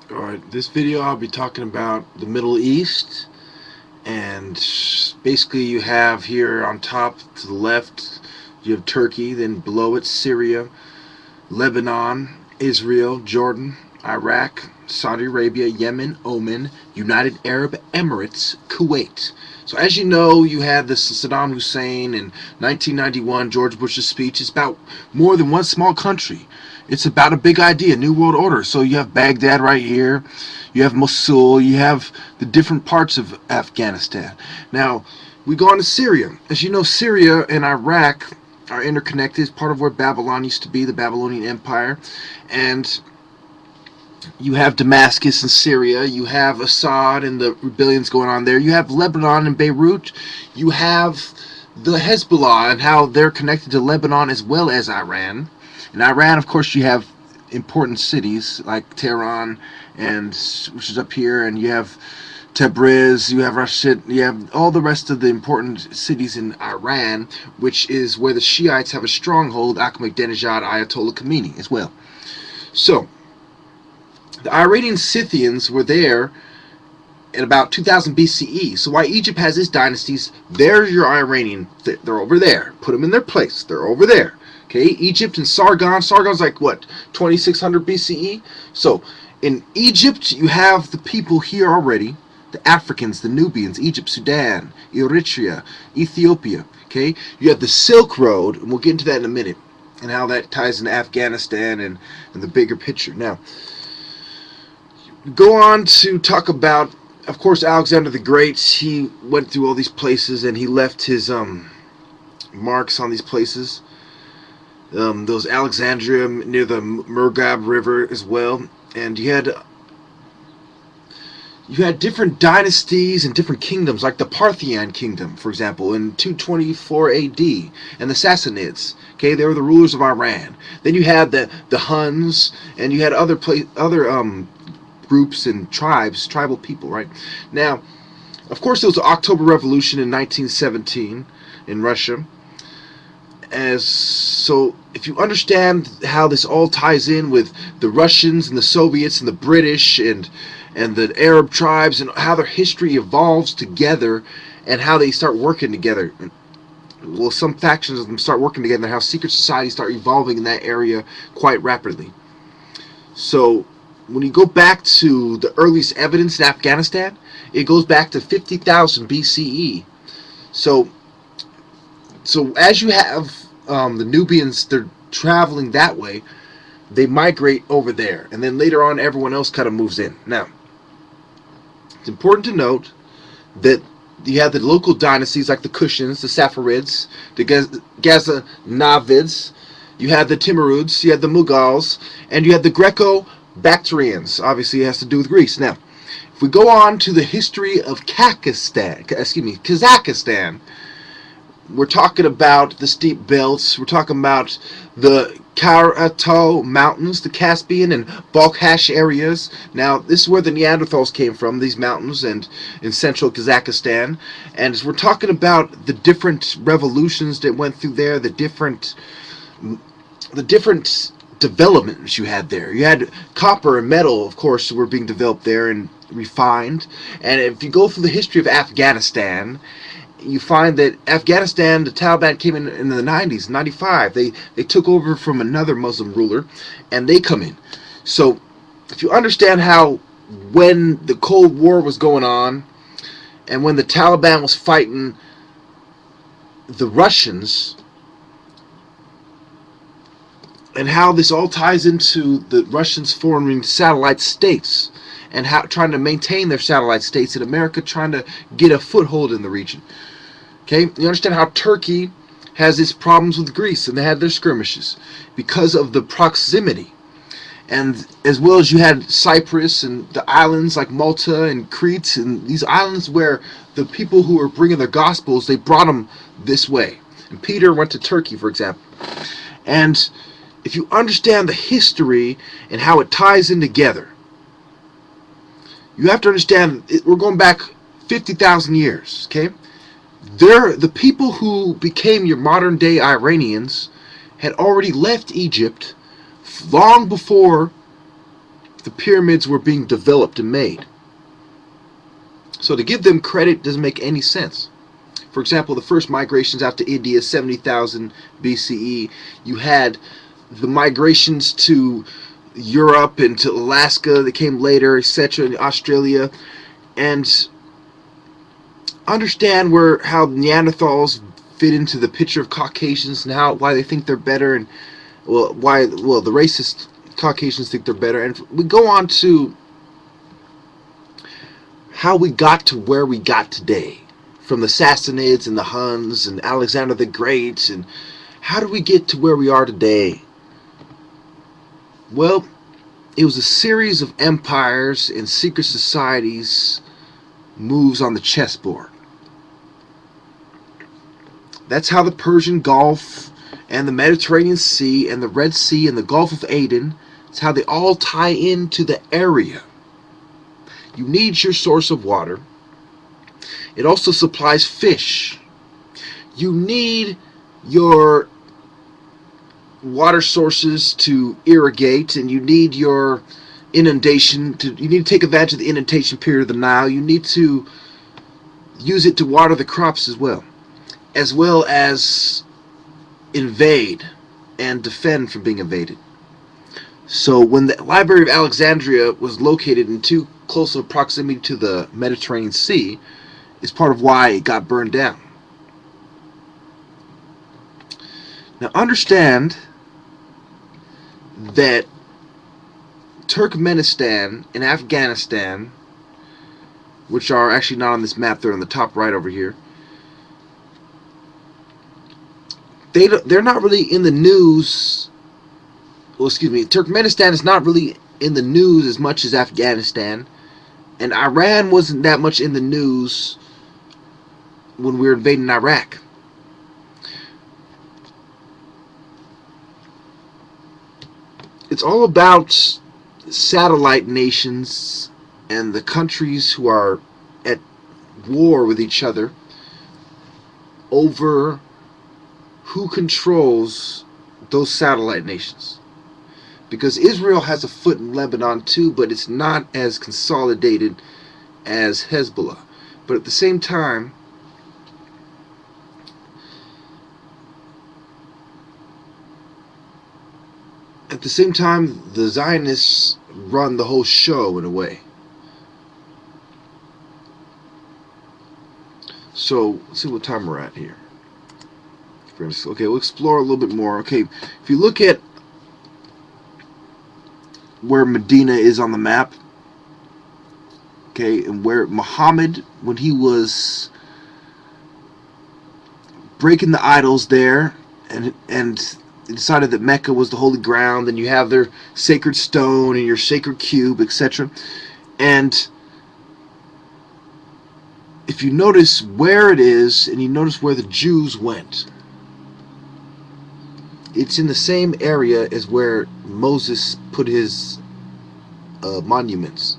Alright, this video I'll be talking about the Middle East, and basically you have here on top to the left you have Turkey, then below it Syria, Lebanon, Israel, Jordan, Iraq, Saudi Arabia, Yemen, Oman, United Arab Emirates, Kuwait. So as you know, you had this Saddam Hussein in 1991, George Bush's speech. It's about more than one small country. It's about a big idea, New World Order. So you have Baghdad right here, you have Mosul, you have the different parts of Afghanistan. Now, we go on to Syria. As you know, Syria and Iraq are interconnected. It's part of where Babylon used to be, the Babylonian Empire. And you have Damascus in Syria, you have Assad and the rebellions going on there, you have Lebanon and Beirut, you have the Hezbollah and how they're connected to Lebanon as well as Iran. In Iran, of course, you have important cities like Tehran, and which is up here, and you have Tabriz, you have Rashid, you have all the rest of the important cities in Iran, which is where the Shiites have a stronghold, Ahmadinejad, Ayatollah Khomeini as well. So, the Iranian Scythians were there in about 2000 BCE. So why Egypt has its dynasties, there's your Iranian, they're over there. Put them in their place, they're over there. Okay, Egypt and Sargon. Sargon's like what, 2600 BCE? So in Egypt, you have the people here already, the Africans, the Nubians, Egypt, Sudan, Eritrea, Ethiopia. Okay, you have the Silk Road, and we'll get into that in a minute, and how that ties into Afghanistan and the bigger picture. Now, go on to talk about, of course, Alexander the Great. He went through all these places and he left his marks on these places. Those Alexandria near the Murghab River as well. And you had different dynasties and different kingdoms, like the Parthian kingdom, for example, in 224 AD, and the Sassanids. Okay, they were the rulers of Iran. Then you had the Huns, and you had other groups and tribes, tribal people, right? Now, of course, there was the October Revolution in 1917 in Russia. So, if you understand how this all ties in with the Russians and the Soviets and the British and the Arab tribes and how their history evolves together and how they start working together. Well, some factions of them start working together and how secret societies start evolving in that area quite rapidly. So, when you go back to the earliest evidence in Afghanistan, it goes back to 50,000 BCE. So as you have the Nubians, they're traveling that way, they migrate over there, and then later on everyone else kind of moves in. Now, it's important to note that you have the local dynasties like the Kushans, the Saffarids, the Ghaznavids, you had the Timurids, you had the Mughals, and you had the Greco-Bactrians. Obviously, it has to do with Greece. Now, if we go on to the history of Kazakhstan, we're talking about the steep belts. We're talking about the Karato Mountains, the Caspian and Balkhash areas. Now, this is where the Neanderthals came from, these mountains, and in central Kazakhstan. And as we're talking about the different revolutions that went through there, the different developments you had there. You had copper and metal, of course, were being developed there and refined. And if you go through the history of Afghanistan, you find that Afghanistan, the Taliban came in the 90s, 95. They took over from another Muslim ruler, and they come in. So, if you understand how when the Cold War was going on, and when the Taliban was fighting the Russians, and how this all ties into the Russians forming satellite states, and how trying to maintain their satellite states, and America trying to get a foothold in the region. Okay, you understand how Turkey has its problems with Greece, and they had their skirmishes because of the proximity. And as well as you had Cyprus and the islands like Malta and Crete, and these islands where the people who were bringing their gospels, they brought them this way. And Peter went to Turkey, for example. And if you understand the history and how it ties in together, you have to understand we're going back 50,000 years, okay? The people who became your modern day Iranians had already left Egypt long before the pyramids were being developed and made. So to give them credit doesn't make any sense. For example, the first migrations out to India, 70,000 BCE. You had the migrations to Europe and to Alaska that came later, etc., in Australia. And understand how Neanderthals fit into the picture of Caucasians and why they think they're better, and the racist Caucasians think they're better. And we go on to how we got to where we got today, from the Sassanids and the Huns and Alexander the Great, and how did we get to where we are today? Well, it was a series of empires and secret societies moves on the chessboard. That's how the Persian Gulf and the Mediterranean Sea and the Red Sea and the Gulf of Aden, it's how they all tie into the area. You need your source of water. It also supplies fish. You need your water sources to irrigate, and you need your inundation you need to take advantage of the inundation period of the Nile. You need to use it to water the crops as well as invade and defend from being invaded. So when the Library of Alexandria was located in too close of proximity to the Mediterranean Sea, is part of why it got burned down. Now understand that Turkmenistan and Afghanistan, which are actually not on this map, they're on the top right over here, they're not really in the news. Well, excuse me, Turkmenistan is not really in the news as much as Afghanistan, and Iran wasn't that much in the news when we were invading Iraq. It's all about satellite nations and the countries who are at war with each other over who controls those satellite nations. Because Israel has a foot in Lebanon too, but it's not as consolidated as Hezbollah. But at the same time, the Zionists run the whole show in a way. So, let's see what time we're at here. Okay, we'll explore a little bit more. Okay, if you look at where Medina is on the map, okay, and where Muhammad, when he was breaking the idols there, and decided that Mecca was the holy ground, then you have their sacred stone and your sacred cube, etc. And if you notice where it is, and you notice where the Jews went, it's in the same area as where Moses put his monuments.